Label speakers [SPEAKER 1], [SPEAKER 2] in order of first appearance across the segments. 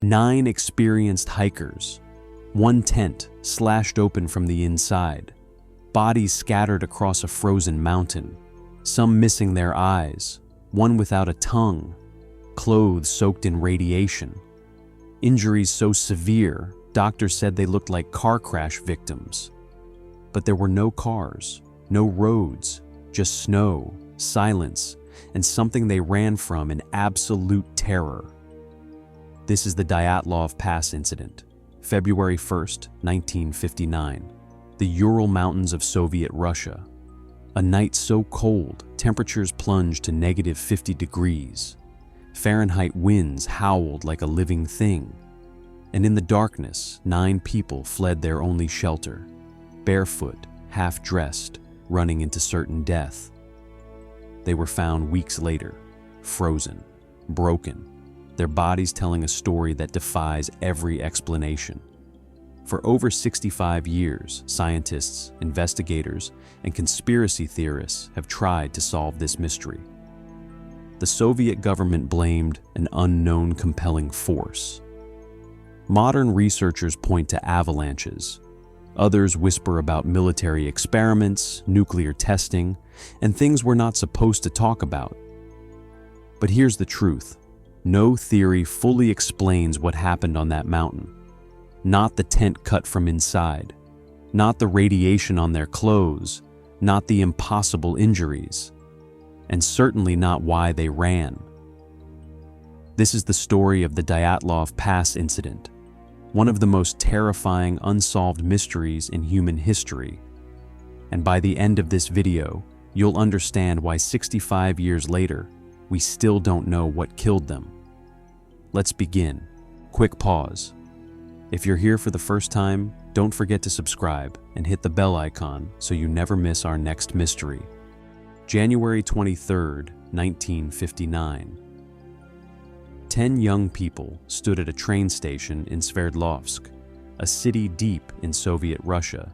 [SPEAKER 1] 9 experienced hikers, one tent slashed open from the inside, bodies scattered across a frozen mountain, some missing their eyes, one without a tongue, clothes soaked in radiation. Injuries so severe, doctors said they looked like car crash victims. But there were no cars, no roads, just snow, silence, and something they ran from in absolute terror. This is the Dyatlov Pass Incident, February 1st, 1959, the Ural Mountains of Soviet Russia. A night so cold, temperatures plunged to -50 degrees. Fahrenheit winds howled like a living thing. And in the darkness, 9 people fled their only shelter, barefoot, half-dressed, running into certain death. They were found weeks later, frozen, broken, their bodies telling a story that defies every explanation. For over 65 years, scientists, investigators, and conspiracy theorists have tried to solve this mystery. The Soviet government blamed an unknown compelling force. Modern researchers point to avalanches. Others whisper about military experiments, nuclear testing, and things we're not supposed to talk about. But here's the truth. No theory fully explains what happened on that mountain. Not the tent cut from inside, not the radiation on their clothes, not the impossible injuries, and certainly not why they ran. This is the story of the Dyatlov Pass Incident, one of the most terrifying unsolved mysteries in human history. And by the end of this video, you'll understand why 65 years later, we still don't know what killed them. Let's begin. Quick pause. If you're here for the first time, don't forget to subscribe and hit the bell icon so you never miss our next mystery. January 23rd, 1959. 10 young people stood at a train station in Sverdlovsk, a city deep in Soviet Russia,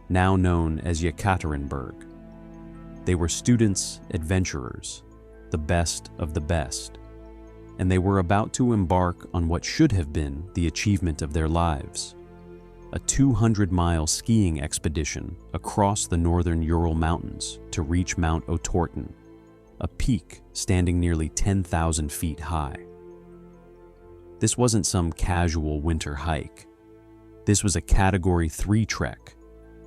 [SPEAKER 1] now known as Yekaterinburg. They were students, adventurers, the best of the best, and they were about to embark on what should have been the achievement of their lives, a 200-mile skiing expedition across the northern Ural Mountains to reach Mount Otorten, a peak standing nearly 10,000 feet high. This wasn't some casual winter hike. This was a Category 3 trek,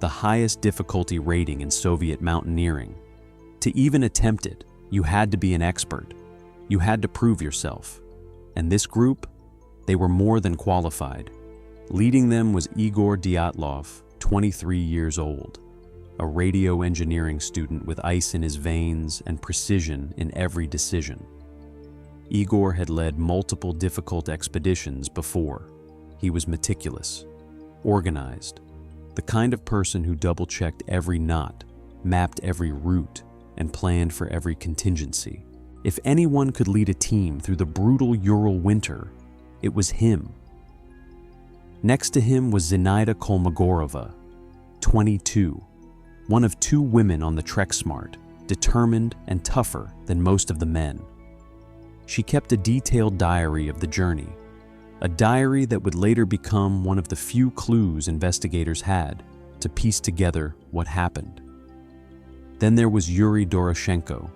[SPEAKER 1] the highest difficulty rating in Soviet mountaineering. To even attempt it, you had to be an expert. You had to prove yourself. And this group, they were more than qualified. Leading them was Igor Dyatlov, 23 years old, a radio engineering student with ice in his veins and precision in every decision. Igor had led multiple difficult expeditions before. He was meticulous, organized, the kind of person who double-checked every knot, mapped every route, and planned for every contingency. If anyone could lead a team through the brutal Ural winter, it was him. Next to him was Zinaida Kolmogorova, 22, one of 2 women on the trek smart, determined and tougher than most of the men. She kept a detailed diary of the journey, a diary that would later become one of the few clues investigators had to piece together what happened. Then there was Yuri Doroshenko,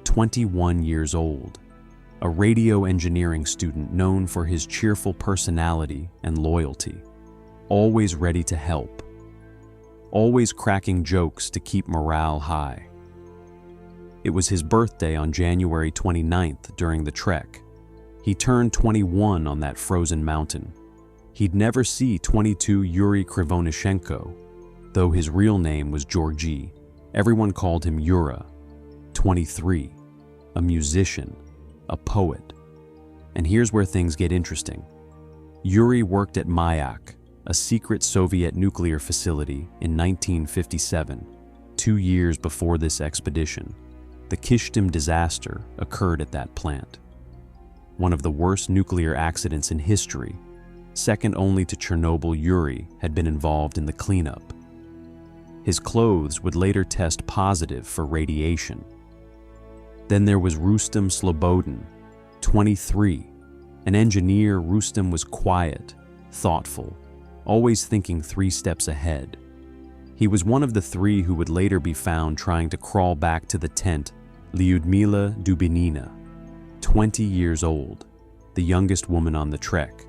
[SPEAKER 1] 21 years old, a radio engineering student known for his cheerful personality and loyalty, always ready to help, always cracking jokes to keep morale high. It was his birthday on January 29th during the trek. He turned 21 on that frozen mountain. He'd never see 22 Yuri Krivonishenko, though his real name was Georgi. Everyone called him Yura, 23, a musician, a poet. And here's where things get interesting. Yuri worked at Mayak, a secret Soviet nuclear facility, in 1957, 2 years before this expedition. The Kishtim disaster occurred at that plant. One of the worst nuclear accidents in history, second only to Chernobyl. Yuri had been involved in the cleanup. His clothes would later test positive for radiation. Then there was Rustem Slobodin, 23, An engineer, Rustem was quiet, thoughtful, always thinking 3 steps ahead. He was one of the 3 who would later be found trying to crawl back to the tent. Lyudmila Dubinina, 20 years old, the youngest woman on the trek,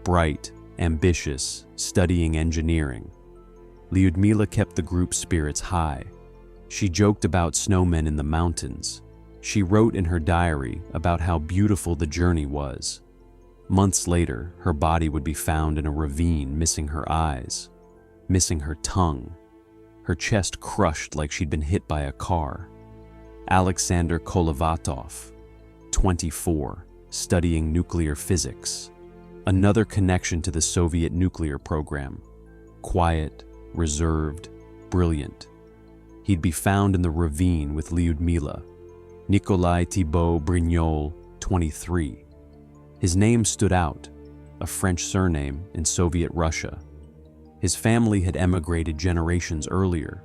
[SPEAKER 1] bright, ambitious, studying engineering. Lyudmila kept the group's spirits high. She joked about snowmen in the mountains. She wrote in her diary about how beautiful the journey was. Months later, her body would be found in a ravine, missing her eyes, missing her tongue, her chest crushed like she'd been hit by a car. Alexander Kolovatov, 24, studying nuclear physics. Another connection to the Soviet nuclear program. Quiet, reserved, brilliant. He'd be found in the ravine with Lyudmila. Nikolai Thibault Brignol, 23. His name stood out, a French surname in Soviet Russia. His family had emigrated generations earlier.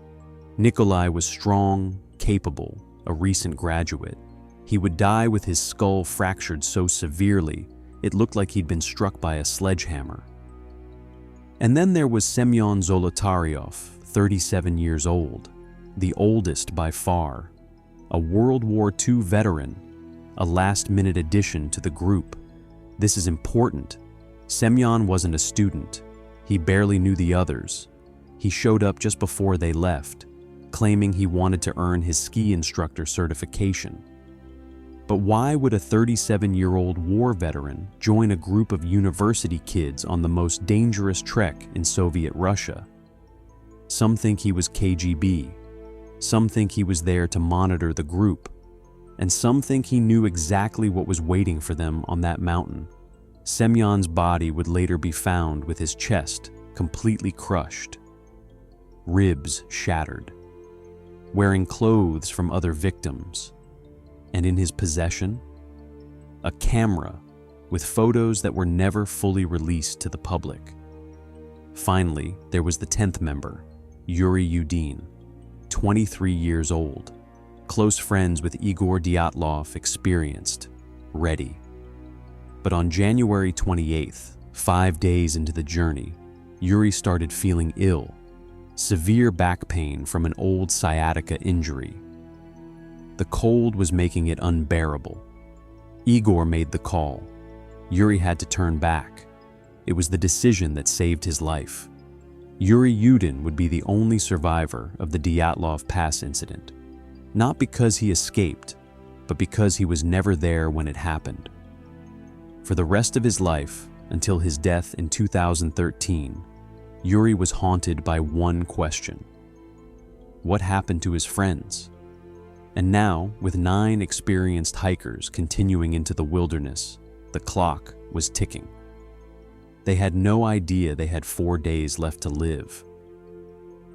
[SPEAKER 1] Nikolai was strong, capable, a recent graduate. He would die with his skull fractured so severely, it looked like he'd been struck by a sledgehammer. And then there was Semyon Zolotaryov, 37 years old, the oldest by far, a World War II veteran, a last-minute addition to the group. This is important. Semyon wasn't a student. He barely knew the others. He showed up just before they left, claiming he wanted to earn his ski instructor certification. But why would a 37-year-old war veteran join a group of university kids on the most dangerous trek in Soviet Russia? Some think he was KGB. Some think he was there to monitor the group. And some think he knew exactly what was waiting for them on that mountain. Semyon's body would later be found with his chest completely crushed, ribs shattered, wearing clothes from other victims, and in his possession, a camera with photos that were never fully released to the public. Finally, there was the 10th member, Yuri Yudin, 23 years old, close friends with Igor Dyatlov, experienced, ready. But on January 28th, 5 days into the journey, Yuri started feeling ill, severe back pain from an old sciatica injury. The cold was making it unbearable. Igor made the call. Yuri had to turn back. It was the decision that saved his life. Yuri Yudin would be the only survivor of the Dyatlov Pass Incident. Not because he escaped, but because he was never there when it happened. For the rest of his life, until his death in 2013, Yuri was haunted by one question. What happened to his friends? And now, with 9 experienced hikers continuing into the wilderness, the clock was ticking. They had no idea they had 4 days left to live.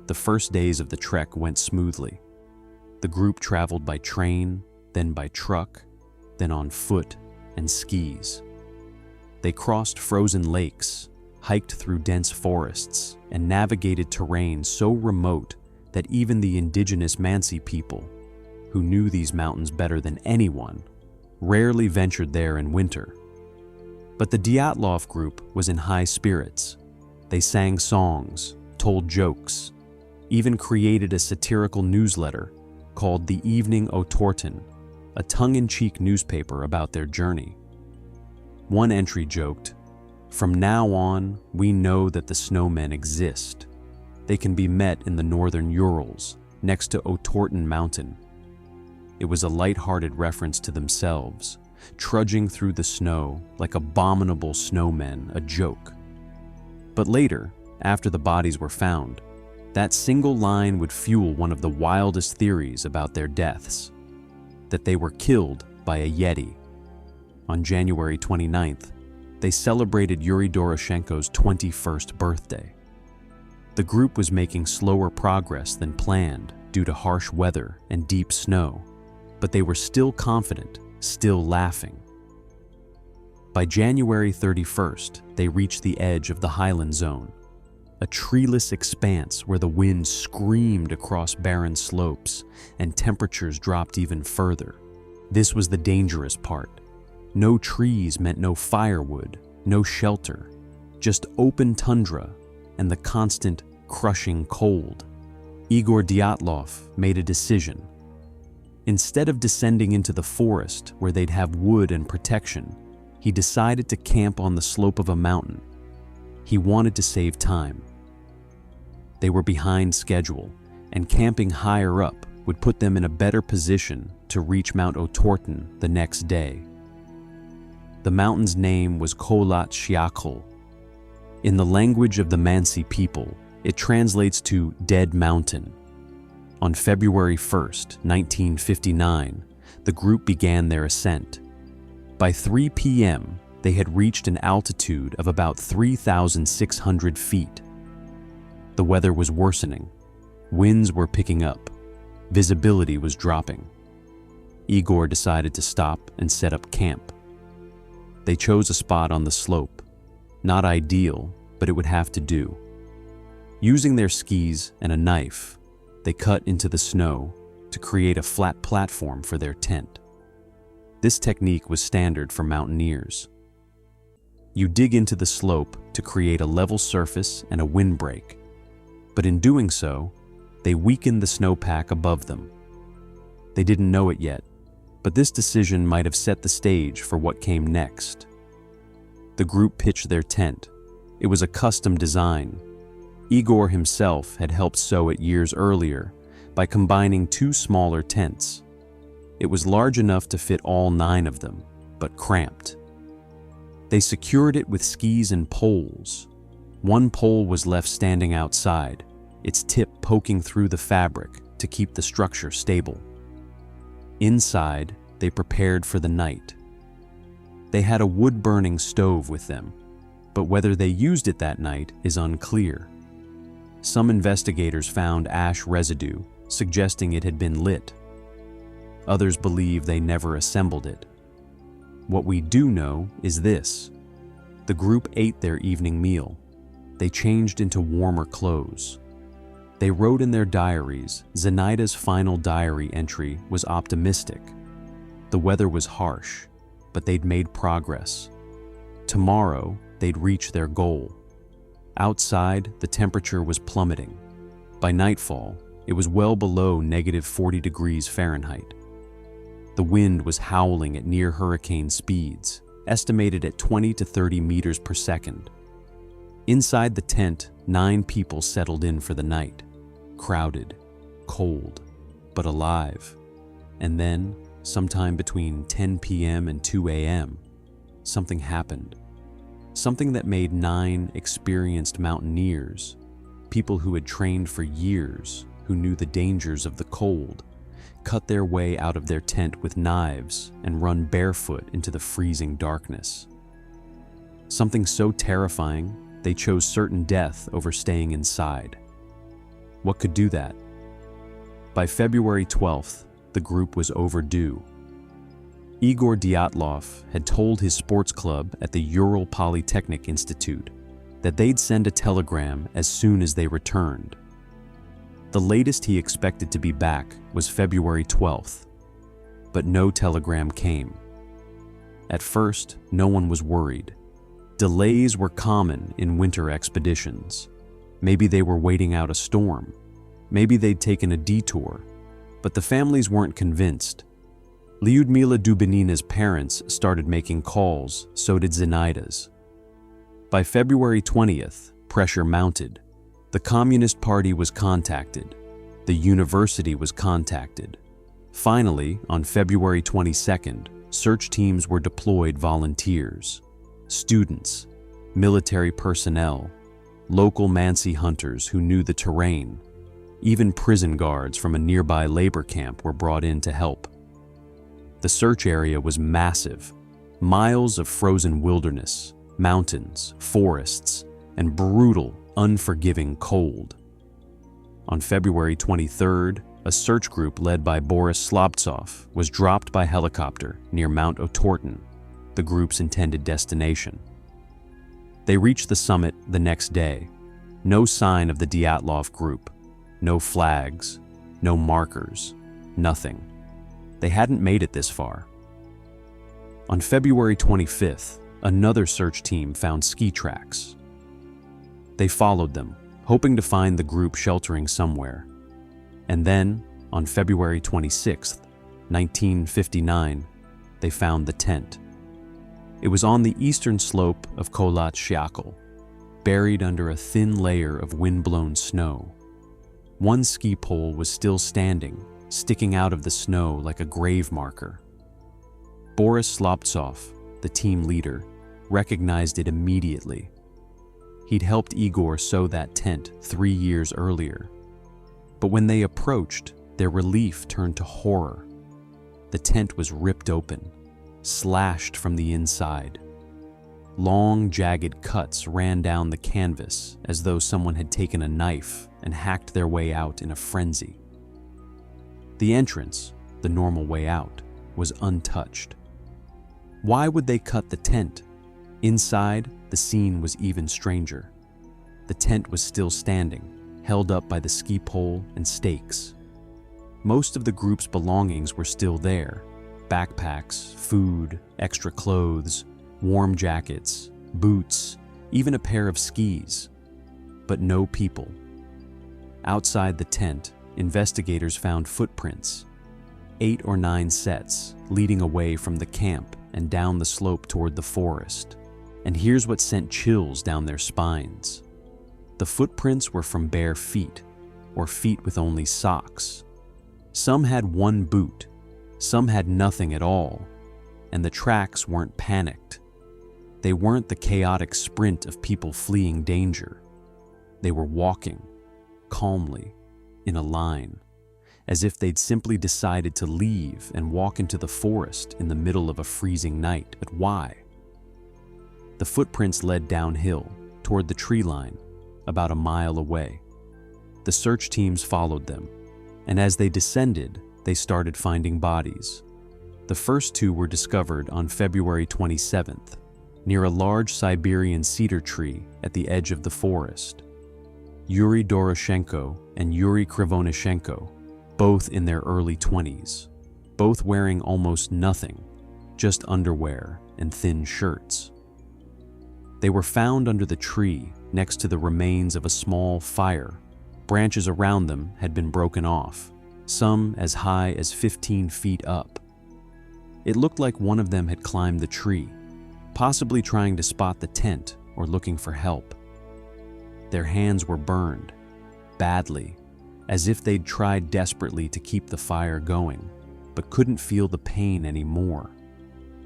[SPEAKER 1] The first days of the trek went smoothly. The group traveled by train, then by truck, then on foot and skis. They crossed frozen lakes, hiked through dense forests, and navigated terrain so remote that even the indigenous Mansi people, who knew these mountains better than anyone, rarely ventured there in winter. But the Dyatlov group was in high spirits. They sang songs, told jokes, even created a satirical newsletter called the Evening Otorten, a tongue-in-cheek newspaper about their journey. One entry joked, "From now on, we know that the snowmen exist. They can be met in the northern Urals, next to Otorten Mountain." It was a light-hearted reference to themselves, trudging through the snow like abominable snowmen, a joke. But later, after the bodies were found, that single line would fuel one of the wildest theories about their deaths, that they were killed by a Yeti. On January 29th, they celebrated Yuri Doroshenko's 21st birthday. The group was making slower progress than planned due to harsh weather and deep snow, but they were still confident, still laughing. By January 31st, they reached the edge of the highland zone, a treeless expanse where the wind screamed across barren slopes and temperatures dropped even further. This was the dangerous part. No trees meant no firewood, no shelter, just open tundra and the constant, crushing cold. Igor Dyatlov made a decision. Instead of descending into the forest where they'd have wood and protection, he decided to camp on the slope of a mountain. He wanted to save time. They were behind schedule, and camping higher up would put them in a better position to reach Mount Otorten the next day. The mountain's name was Kholat Shiakhl. In the language of the Mansi people, it translates to Dead Mountain. On February 1st, 1959, the group began their ascent. By 3 p.m., they had reached an altitude of about 3,600 feet. The weather was worsening. Winds were picking up. Visibility was dropping. Igor decided to stop and set up camp. They chose a spot on the slope. Not ideal, but it would have to do. Using their skis and a knife, they cut into the snow to create a flat platform for their tent. This technique was standard for mountaineers. You dig into the slope to create a level surface and a windbreak, but in doing so, they weakened the snowpack above them. They didn't know it yet, but this decision might have set the stage for what came next. The group pitched their tent. It was a custom design. Igor himself had helped sew it years earlier by combining 2 smaller tents. It was large enough to fit all 9 of them, but cramped. They secured it with skis and poles. One pole was left standing outside, its tip poking through the fabric to keep the structure stable. Inside, they prepared for the night. They had a wood-burning stove with them, but whether they used it that night is unclear. Some investigators found ash residue, suggesting it had been lit. Others believe they never assembled it. What we do know is this: the group ate their evening meal. They changed into warmer clothes. They wrote in their diaries. Zenaida's final diary entry was optimistic. The weather was harsh, but they'd made progress. Tomorrow, they'd reach their goal. Outside, the temperature was plummeting. By nightfall, it was well below -40 degrees Fahrenheit. The wind was howling at near hurricane speeds, estimated at 20 to 30 meters per second. Inside the tent, 9 people settled in for the night. Crowded, cold, but alive. And then, sometime between 10 p.m. and 2 a.m., something happened. Something that made 9 experienced mountaineers, people who had trained for years, who knew the dangers of the cold, cut their way out of their tent with knives and run barefoot into the freezing darkness. Something so terrifying, they chose certain death over staying inside. What could do that? By February 12th, the group was overdue. Igor Dyatlov had told his sports club at the Ural Polytechnic Institute that they'd send a telegram as soon as they returned. The latest he expected to be back was February 12th, but no telegram came. At first, no one was worried. Delays were common in winter expeditions. Maybe they were waiting out a storm. Maybe they'd taken a detour, but the families weren't convinced. Lyudmila Dubinina's parents started making calls, so did Zenaida's. By February 20th, pressure mounted. The Communist Party was contacted. The university was contacted. Finally, on February 22nd, search teams were deployed. Volunteers, students, military personnel, local Mansi hunters who knew the terrain. Even prison guards from a nearby labor camp were brought in to help. The search area was massive. Miles of frozen wilderness, mountains, forests, and brutal, unforgiving cold. On February 23rd, a search group led by Boris Slobtsov was dropped by helicopter near Mount Otorten, the group's intended destination. They reached the summit the next day. No sign of the Dyatlov group. No flags, no markers, nothing. They hadn't made it this far. On February 25th, another search team found ski tracks. They followed them, hoping to find the group sheltering somewhere. And then, on February 26th, 1959, they found the tent. It was on the eastern slope of Kholat Syakhl, buried under a thin layer of wind-blown snow. One ski pole was still standing, sticking out of the snow like a grave marker. Boris Slobtsov, the team leader, recognized it immediately. He'd helped Igor sew that tent 3 years earlier. But when they approached, their relief turned to horror. The tent was ripped open, slashed from the inside. Long, jagged cuts ran down the canvas as though someone had taken a knife and hacked their way out in a frenzy. The entrance, the normal way out, was untouched. Why would they cut the tent? Inside, the scene was even stranger. The tent was still standing, held up by the ski pole and stakes. Most of the group's belongings were still there: backpacks, food, extra clothes, warm jackets, boots, even a pair of skis. But no people. Outside the tent, investigators found footprints, 8 or 9 sets, leading away from the camp and down the slope toward the forest. And here's what sent chills down their spines. The footprints were from bare feet, or feet with only socks. Some had one boot, some had nothing at all, and the tracks weren't panicked. They weren't the chaotic sprint of people fleeing danger. They were walking, calmly, in a line, as if they'd simply decided to leave and walk into the forest in the middle of a freezing night. But why? The footprints led downhill, toward the tree line, about a mile away. The search teams followed them, and as they descended, they started finding bodies. The first 2 were discovered on February 27th, near a large Siberian cedar tree at the edge of the forest. Yuri Doroshenko and Yuri Krivonishenko, both in their early 20s, both wearing almost nothing, just underwear and thin shirts. They were found under the tree next to the remains of a small fire. Branches around them had been broken off, some as high as 15 feet up. It looked like one of them had climbed the tree, possibly trying to spot the tent or looking for help. Their hands were burned, badly, as if they'd tried desperately to keep the fire going, but couldn't feel the pain anymore.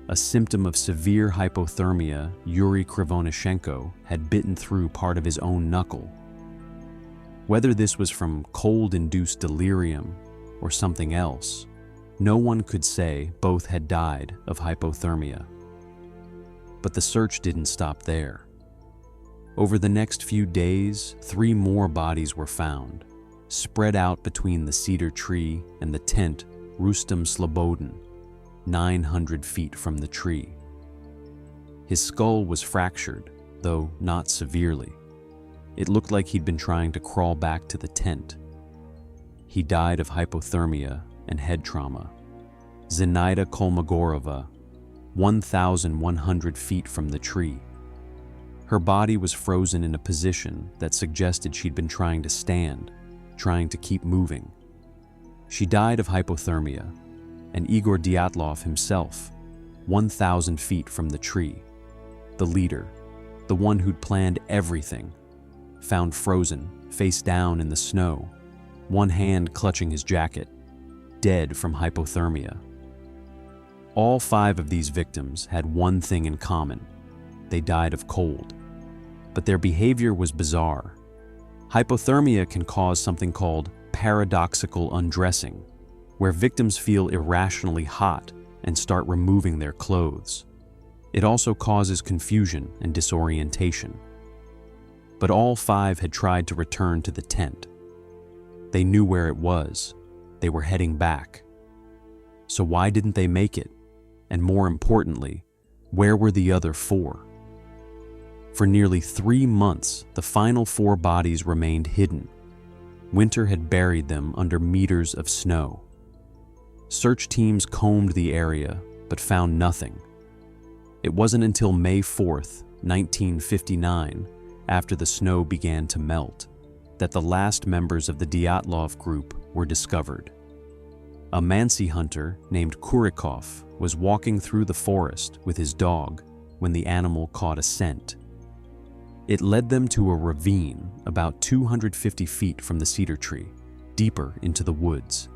[SPEAKER 1] A symptom of severe hypothermia, Yuri Krivonishenko had bitten through part of his own knuckle. Whether this was from cold-induced delirium or something else, no one could say. Both had died of hypothermia. But the search didn't stop there. Over the next few days, 3 more bodies were found, spread out between the cedar tree and the tent Rustem Slobodin, 900 feet from the tree. His skull was fractured, though not severely. It looked like he'd been trying to crawl back to the tent. He died of hypothermia and head trauma. Zenaida Kolmogorova, 1,100 feet from the tree. Her body was frozen in a position that suggested she'd been trying to stand, trying to keep moving. She died of hypothermia, and Igor Dyatlov himself, 1,000 feet from the tree, the leader, the one who'd planned everything, found frozen, face down in the snow, one hand clutching his jacket, dead from hypothermia. All 5 of these victims had one thing in common: they died of cold. But their behavior was bizarre. Hypothermia can cause something called paradoxical undressing, where victims feel irrationally hot and start removing their clothes. It also causes confusion and disorientation. But all 5 had tried to return to the tent. They knew where it was. They were heading back. So why didn't they make it? And more importantly, where were the other 4? For nearly 3 months, the final 4 bodies remained hidden. Winter had buried them under meters of snow. Search teams combed the area, but found nothing. It wasn't until May 4th, 1959, after the snow began to melt, that the last members of the Dyatlov group were discovered. A Mansi hunter named Kurikov was walking through the forest with his dog when the animal caught a scent. It led them to a ravine about 250 feet from the cedar tree, deeper into the woods.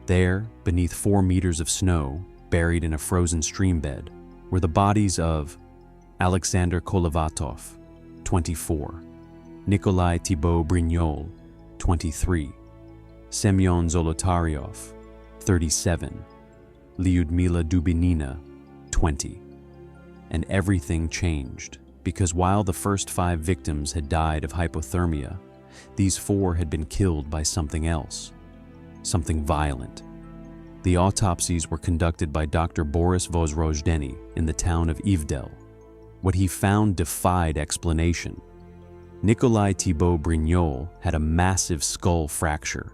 [SPEAKER 1] There, beneath 4 meters of snow, buried in a frozen stream bed, were the bodies of Alexander Kolevatov, 24, Nikolai Thibault Brignol, 23, Semyon Zolotaryov, 37, Lyudmila Dubinina, 20. And everything changed, because while the first 5 victims had died of hypothermia, these 4 had been killed by something else, something violent. The autopsies were conducted by Dr. Boris Vozrojdeny in the town of Ivdel. What he found defied explanation. Nikolai Thibault Brignol had a massive skull fracture.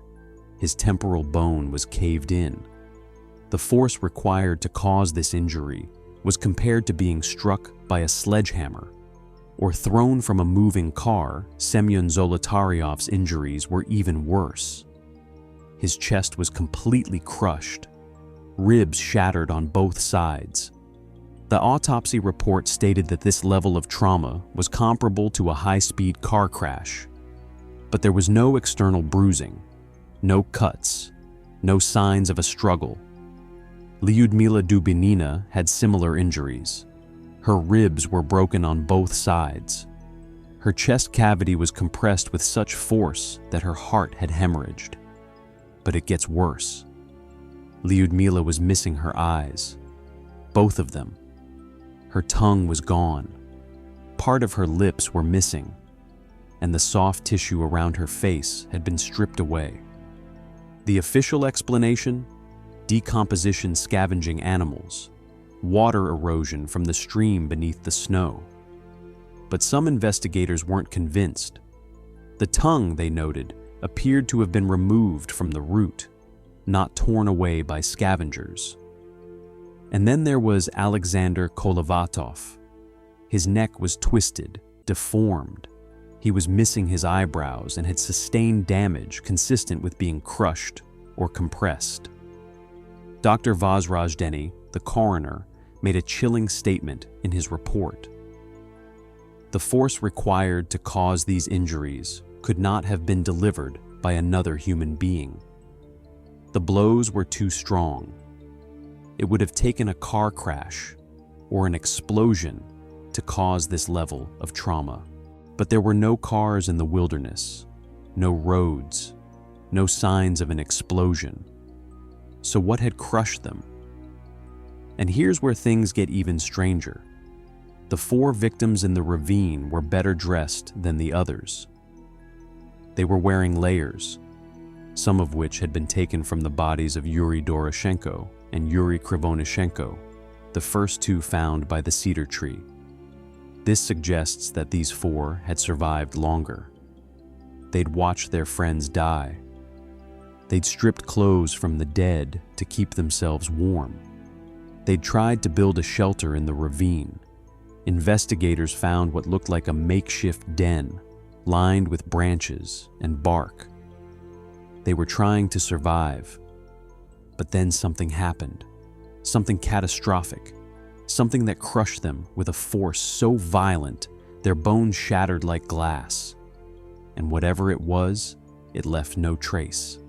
[SPEAKER 1] His temporal bone was caved in. The force required to cause this injury was compared to being struck by a sledgehammer or thrown from a moving car. Semyon Zolotaryov's injuries were even worse. His chest was completely crushed, ribs shattered on both sides. The autopsy report stated that this level of trauma was comparable to a high-speed car crash, but there was no external bruising, no cuts, no signs of a struggle. Lyudmila Dubinina had similar injuries. Her ribs were broken on both sides. Her chest cavity was compressed with such force that her heart had hemorrhaged. But it gets worse. Lyudmila was missing her eyes, both of them. Her tongue was gone. Part of her lips were missing, and the soft tissue around her face had been stripped away. The official explanation? Decomposition scavenging animals, water erosion from the stream beneath the snow. But some investigators weren't convinced. The tongue, they noted, appeared to have been removed from the root, not torn away by scavengers. And then there was Alexander Kolevatov. His neck was twisted, deformed. He was missing his eyebrows and had sustained damage consistent with being crushed or compressed. Dr. Vozrojdeny, the coroner, made a chilling statement in his report. The force required to cause these injuries could not have been delivered by another human being. The blows were too strong. It would have taken a car crash or an explosion to cause this level of trauma. But there were no cars in the wilderness, no roads, no signs of an explosion. So what had crushed them? And here's where things get even stranger. The 4 victims in the ravine were better dressed than the others. They were wearing layers, some of which had been taken from the bodies of Yuri Doroshenko and Yuri Krivonishenko, the first 2 found by the cedar tree. This suggests that these 4 had survived longer. They'd watched their friends die. They'd stripped clothes from the dead to keep themselves warm. They'd tried to build a shelter in the ravine. Investigators found what looked like a makeshift den, lined with branches and bark. They were trying to survive. But then something happened, something catastrophic, something that crushed them with a force so violent their bones shattered like glass. And whatever it was, it left no trace.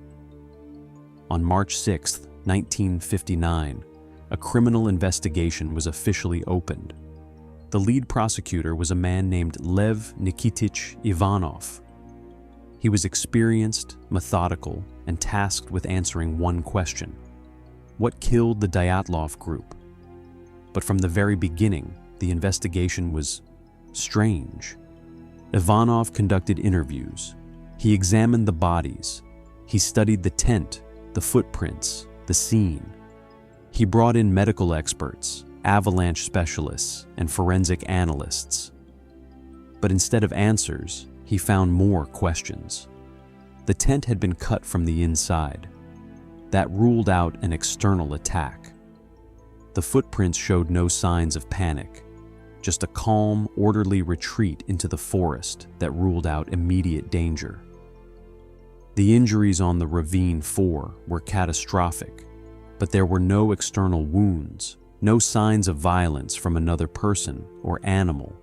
[SPEAKER 1] On March 6, 1959, a criminal investigation was officially opened. The lead prosecutor was a man named Lev Nikitich Ivanov. He was experienced, methodical, and tasked with answering one question: what killed the Dyatlov group? But from the very beginning, the investigation was strange. Ivanov conducted interviews. He examined the bodies. He studied the tent, the footprints, the scene. He brought in medical experts, avalanche specialists, and forensic analysts. But instead of answers, he found more questions. The tent had been cut from the inside. That ruled out an external attack. The footprints showed no signs of panic, just a calm, orderly retreat into the forest that ruled out immediate danger. The injuries on the ravine floor were catastrophic, but there were no external wounds, no signs of violence from another person or animal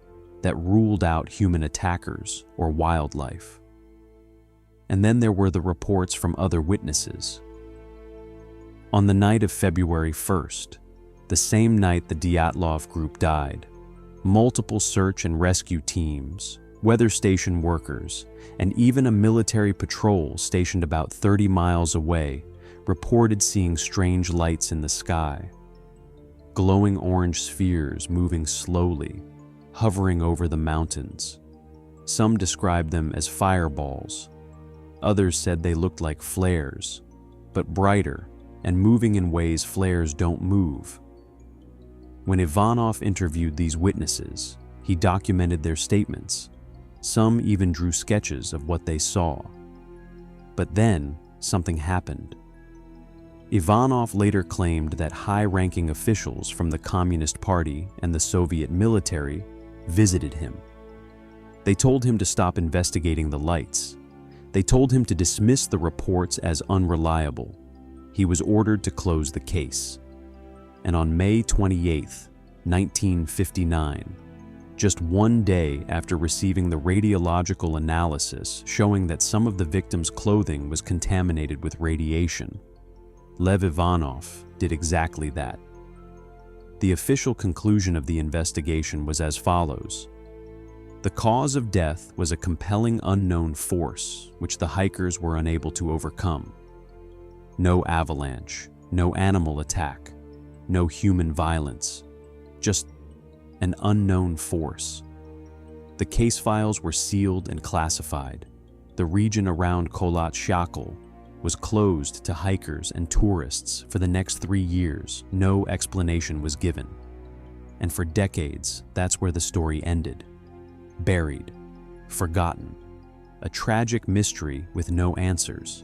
[SPEAKER 1] that ruled out human attackers or wildlife. And then there were the reports from other witnesses. On the night of February 1st, the same night the Dyatlov group died, multiple search and rescue teams, weather station workers, and even a military patrol stationed about 30 miles away reported seeing strange lights in the sky. Glowing orange spheres moving slowly, hovering over the mountains. Some described them as fireballs. Others said they looked like flares, but brighter and moving in ways flares don't move. When Ivanov interviewed these witnesses, he documented their statements. Some even drew sketches of what they saw. But then, something happened. Ivanov later claimed that high-ranking officials from the Communist Party and the Soviet military visited him. They told him to stop investigating the lights. They told him to dismiss the reports as unreliable. He was ordered to close the case. And on May 28, 1959, just one day after receiving the radiological analysis showing that some of the victims' clothing was contaminated with radiation, Lev Ivanov did exactly that. The official conclusion of the investigation was as follows. The cause of death was a compelling unknown force which the hikers were unable to overcome. No avalanche, no animal attack, no human violence, just an unknown force. The case files were sealed and classified. The region around Kholat Shakal was closed to hikers and tourists for the next 3 years. No explanation was given. And for decades, that's where the story ended. Buried, forgotten, a tragic mystery with no answers.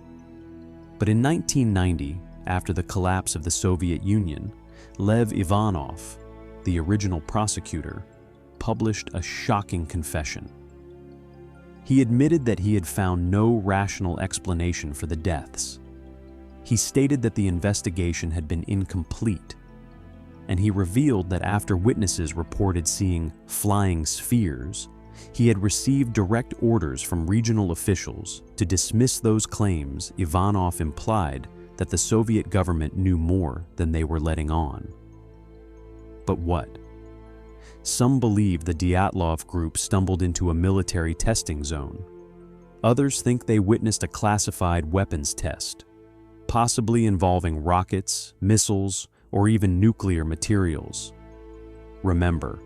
[SPEAKER 1] But in 1990, after the collapse of the Soviet Union, Lev Ivanov, the original prosecutor, published a shocking confession. He admitted that he had found no rational explanation for the deaths. He stated that the investigation had been incomplete, and he revealed that after witnesses reported seeing flying spheres, he had received direct orders from regional officials to dismiss those claims. Ivanov implied that the Soviet government knew more than they were letting on. But what? Some believe the Dyatlov group stumbled into a military testing zone. Others think they witnessed a classified weapons test, possibly involving rockets, missiles, or even nuclear materials. Remember,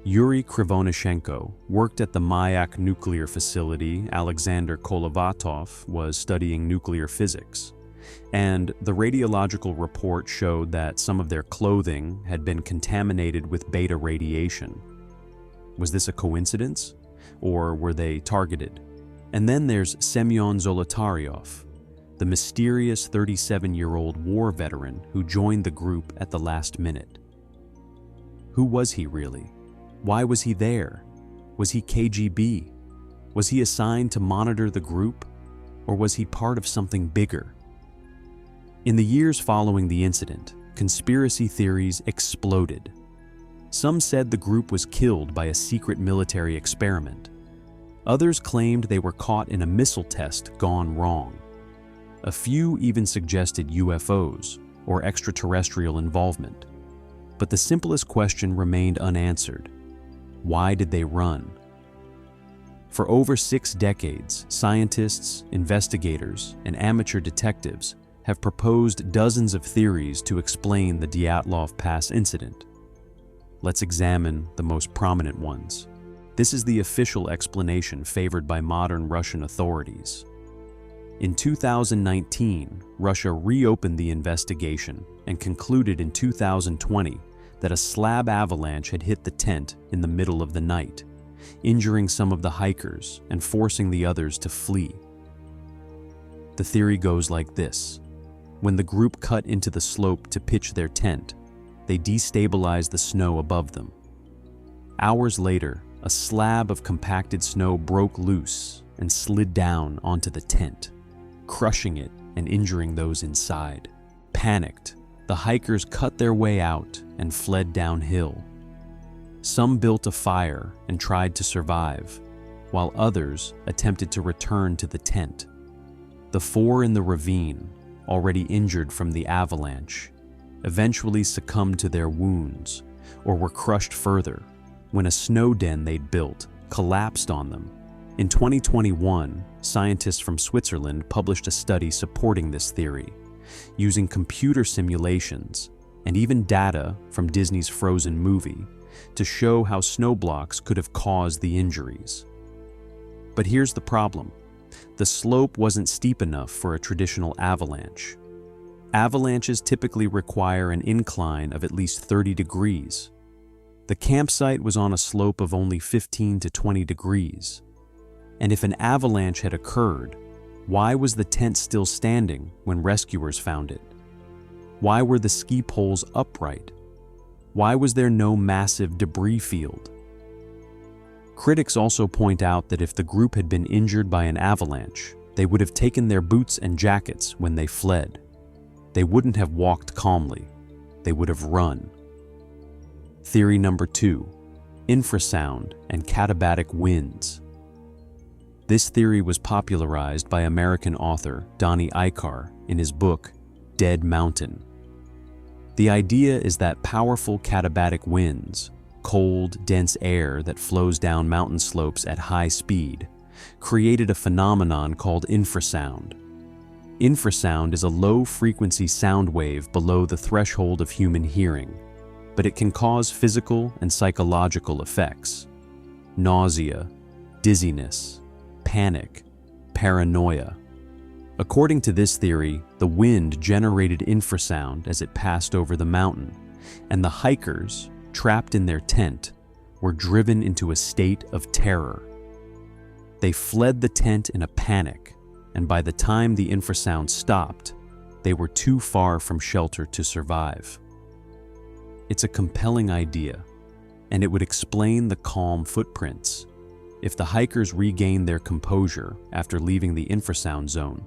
[SPEAKER 1] Yuri Krivonyshenko worked at the Mayak nuclear facility. Alexander Kolovatov was studying nuclear physics. And the radiological report showed that some of their clothing had been contaminated with beta radiation. Was this a coincidence? Or were they targeted? And then there's Semyon Zolotaryov, the mysterious 37-year-old war veteran who joined the group at the last minute. Who was he really? Why was he there? Was he KGB? Was he assigned to monitor the group? Or was he part of something bigger? In the years following the incident, conspiracy theories exploded. Some said the group was killed by a secret military experiment. Others claimed they were caught in a missile test gone wrong. A few even suggested UFOs or extraterrestrial involvement. But the simplest question remained unanswered. Why did they run? For over 6 decades, scientists, investigators, and amateur detectives have proposed dozens of theories to explain the Dyatlov Pass incident. Let's examine the most prominent ones. This is the official explanation favored by modern Russian authorities. In 2019, Russia reopened the investigation and concluded in 2020 that a slab avalanche had hit the tent in the middle of the night, injuring some of the hikers and forcing the others to flee. The theory goes like this. When the group cut into the slope to pitch their tent, they destabilized the snow above them. Hours later, a slab of compacted snow broke loose and slid down onto the tent, crushing it and injuring those inside. Panicked, the hikers cut their way out and fled downhill. Some built a fire and tried to survive, while others attempted to return to the tent. The 4 in the ravine, already injured from the avalanche, eventually succumbed to their wounds or were crushed further when a snow den they'd built collapsed on them. In 2021, scientists from Switzerland published a study supporting this theory, using computer simulations and even data from Disney's Frozen movie to show how snow blocks could have caused the injuries. But here's the problem. The slope wasn't steep enough for a traditional avalanche. Avalanches typically require an incline of at least 30 degrees. The campsite was on a slope of only 15 to 20 degrees. And if an avalanche had occurred, why was the tent still standing when rescuers found it? Why were the ski poles upright? Why was there no massive debris field? Critics also point out that if the group had been injured by an avalanche, they would have taken their boots and jackets when they fled. They wouldn't have walked calmly. They would have run. Theory number 2, infrasound and katabatic winds. This theory was popularized by American author Donnie Eichar in his book, Dead Mountain. The idea is that powerful katabatic winds, cold, dense air that flows down mountain slopes at high speed, created a phenomenon called infrasound. Infrasound is a low-frequency sound wave below the threshold of human hearing, but it can cause physical and psychological effects: nausea, dizziness, panic, paranoia. According to this theory, the wind generated infrasound as it passed over the mountain, and the hikers, trapped in their tent, were driven into a state of terror. They fled the tent in a panic, and by the time the infrasound stopped, they were too far from shelter to survive. It's a compelling idea, and it would explain the calm footprints. If the hikers regained their composure after leaving the infrasound zone,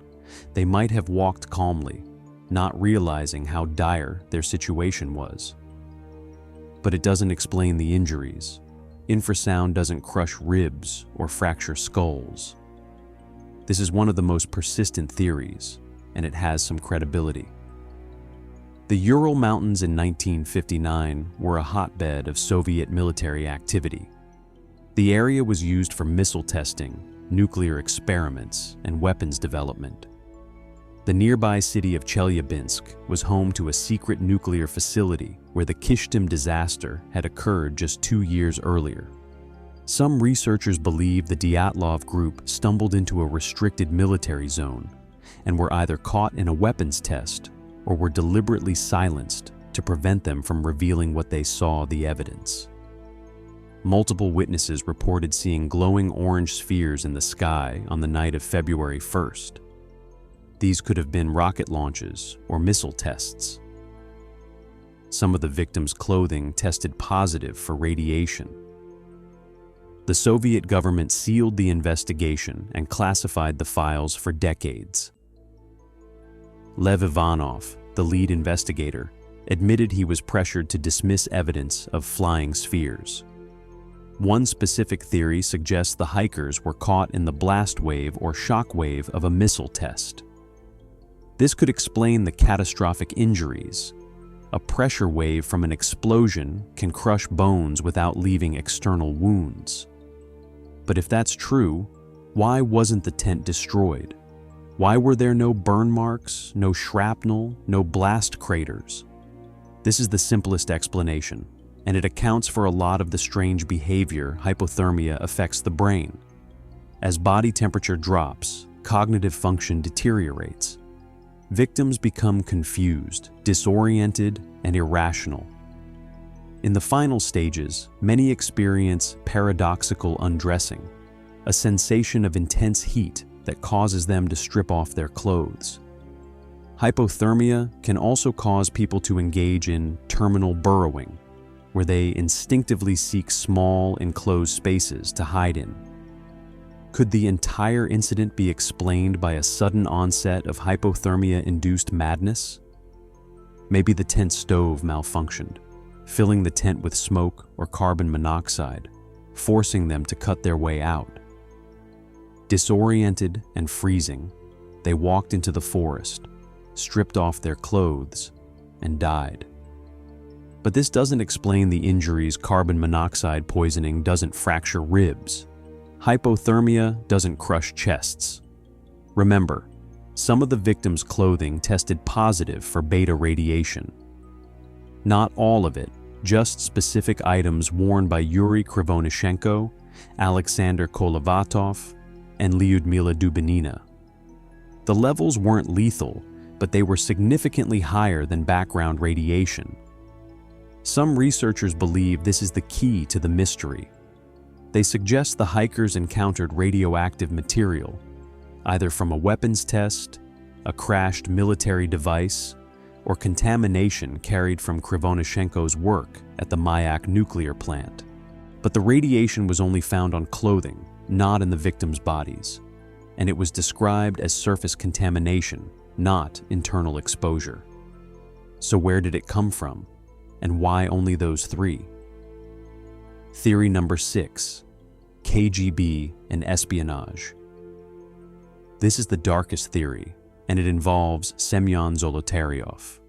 [SPEAKER 1] they might have walked calmly, not realizing how dire their situation was. But it doesn't explain the injuries. Infrasound doesn't crush ribs or fracture skulls. This is one of the most persistent theories, and it has some credibility. The Ural Mountains in 1959 were a hotbed of Soviet military activity. The area was used for missile testing, nuclear experiments, and weapons development. The nearby city of Chelyabinsk was home to a secret nuclear facility where the Kishtim disaster had occurred just 2 years earlier. Some researchers believe the Dyatlov group stumbled into a restricted military zone and were either caught in a weapons test or were deliberately silenced to prevent them from revealing what they saw the evidence. Multiple witnesses reported seeing glowing orange spheres in the sky on the night of February 1st. These could have been rocket launches or missile tests. Some of the victims' clothing tested positive for radiation. The Soviet government sealed the investigation and classified the files for decades. Lev Ivanov, the lead investigator, admitted he was pressured to dismiss evidence of flying spheres. One specific theory suggests the hikers were caught in the blast wave or shock wave of a missile test. This could explain the catastrophic injuries. A pressure wave from an explosion can crush bones without leaving external wounds. But if that's true, why wasn't the tent destroyed? Why were there no burn marks, no shrapnel, no blast craters? This is the simplest explanation, and it accounts for a lot of the strange behavior hypothermia affects the brain. As body temperature drops, cognitive function deteriorates. Victims become confused, disoriented, and irrational. In the final stages, many experience paradoxical undressing, a sensation of intense heat that causes them to strip off their clothes. Hypothermia can also cause people to engage in terminal burrowing, where they instinctively seek small, enclosed spaces to hide in. Could the entire incident be explained by a sudden onset of hypothermia-induced madness? Maybe the tent stove malfunctioned, filling the tent with smoke or carbon monoxide, forcing them to cut their way out. Disoriented and freezing, they walked into the forest, stripped off their clothes, and died. But this doesn't explain the injuries. Carbon monoxide poisoning doesn't fracture ribs. Hypothermia doesn't crush chests. Remember, some of the victims' clothing tested positive for beta radiation. Not all of it, just specific items worn by Yuri Krivonishenko, Alexander Kolovatov, and Lyudmila Dubinina. The levels weren't lethal, but they were significantly higher than background radiation. Some researchers believe this is the key to the mystery. They suggest the hikers encountered radioactive material, either from a weapons test, a crashed military device, or contamination carried from Krivonishenko's work at the Mayak nuclear plant. But the radiation was only found on clothing, not in the victims' bodies, and it was described as surface contamination, not internal exposure. So where did it come from, and why only those three? Theory number 6, KGB and espionage. This is the darkest theory, and it involves Semyon Zolotaryov.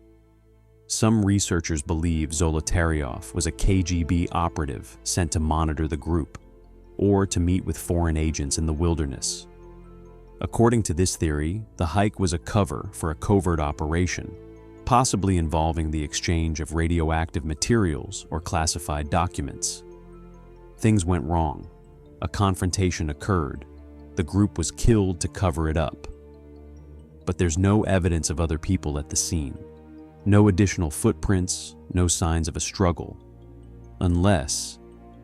[SPEAKER 1] Some researchers believe Zolotaryov was a KGB operative sent to monitor the group, or to meet with foreign agents in the wilderness. According to this theory, the hike was a cover for a covert operation, possibly involving the exchange of radioactive materials or classified documents. Things went wrong. A confrontation occurred. The group was killed to cover it up. But there's no evidence of other people at the scene. No additional footprints, no signs of a struggle. Unless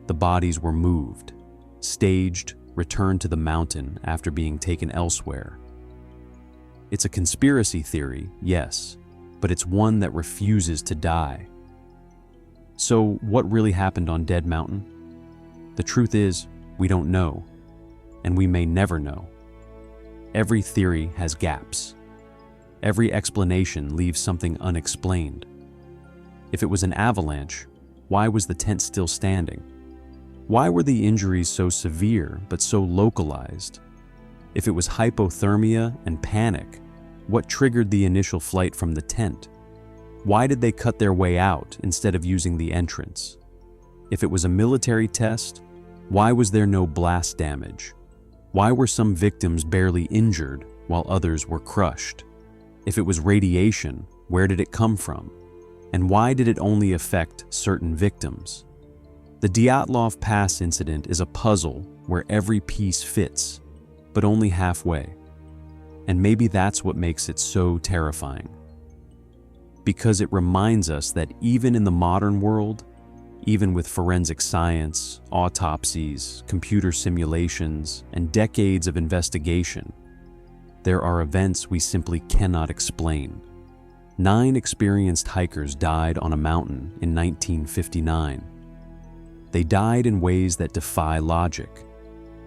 [SPEAKER 1] the bodies were moved, staged, returned to the mountain after being taken elsewhere. It's a conspiracy theory, yes, but it's one that refuses to die. So what really happened on Dead Mountain? The truth is, we don't know, and we may never know. Every theory has gaps. Every explanation leaves something unexplained. If it was an avalanche, why was the tent still standing? Why were the injuries so severe but so localized? If it was hypothermia and panic, what triggered the initial flight from the tent? Why did they cut their way out instead of using the entrance? If it was a military test, why was there no blast damage? Why were some victims barely injured while others were crushed? If it was radiation, where did it come from? And why did it only affect certain victims? The Dyatlov Pass Incident is a puzzle where every piece fits, but only halfway. And maybe that's what makes it so terrifying. Because it reminds us that even in the modern world, even with forensic science, autopsies, computer simulations, and decades of investigation, there are events we simply cannot explain. 9 experienced hikers died on a mountain in 1959. They died in ways that defy logic.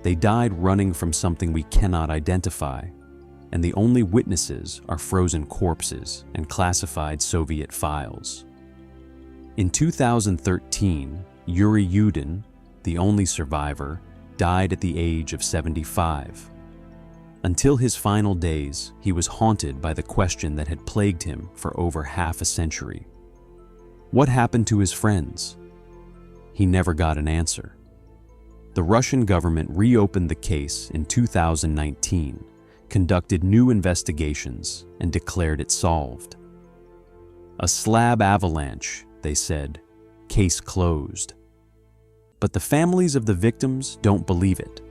[SPEAKER 1] They died running from something we cannot identify, and the only witnesses are frozen corpses and classified Soviet files. In 2013, Yuri Yudin, the only survivor, died at the age of 75. Until his final days, he was haunted by the question that had plagued him for over half a century. What happened to his friends? He never got an answer. The Russian government reopened the case in 2019, conducted new investigations, and declared it solved. A slab avalanche, they said, case closed. But the families of the victims don't believe it.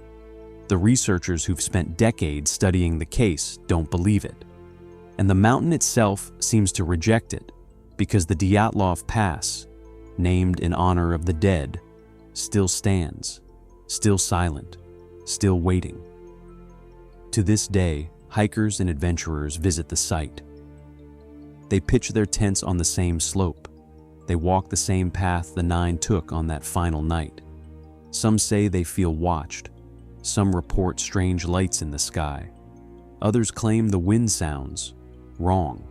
[SPEAKER 1] The researchers who've spent decades studying the case don't believe it. And the mountain itself seems to reject it, because the Dyatlov Pass, named in honor of the dead, still stands, still silent, still waiting. To this day, hikers and adventurers visit the site. They pitch their tents on the same slope. They walk the same path the 9 took on that final night. Some say they feel watched. Some report strange lights in the sky. Others claim the wind sounds wrong,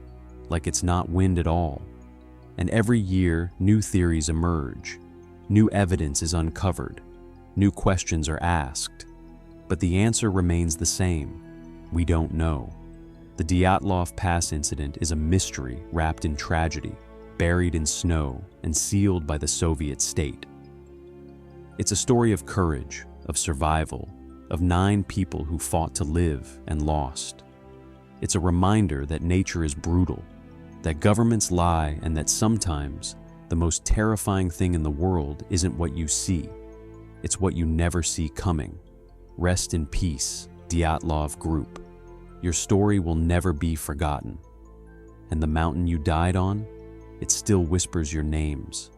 [SPEAKER 1] like it's not wind at all. And every year, new theories emerge. New evidence is uncovered. New questions are asked. But the answer remains the same. We don't know. The Dyatlov Pass Incident is a mystery wrapped in tragedy, buried in snow, and sealed by the Soviet state. It's a story of courage, of survival, of 9 people who fought to live and lost. It's a reminder that nature is brutal, that governments lie, and that sometimes the most terrifying thing in the world isn't what you see. It's what you never see coming. Rest in peace, Dyatlov Group. Your story will never be forgotten. And the mountain you died on, it still whispers your names.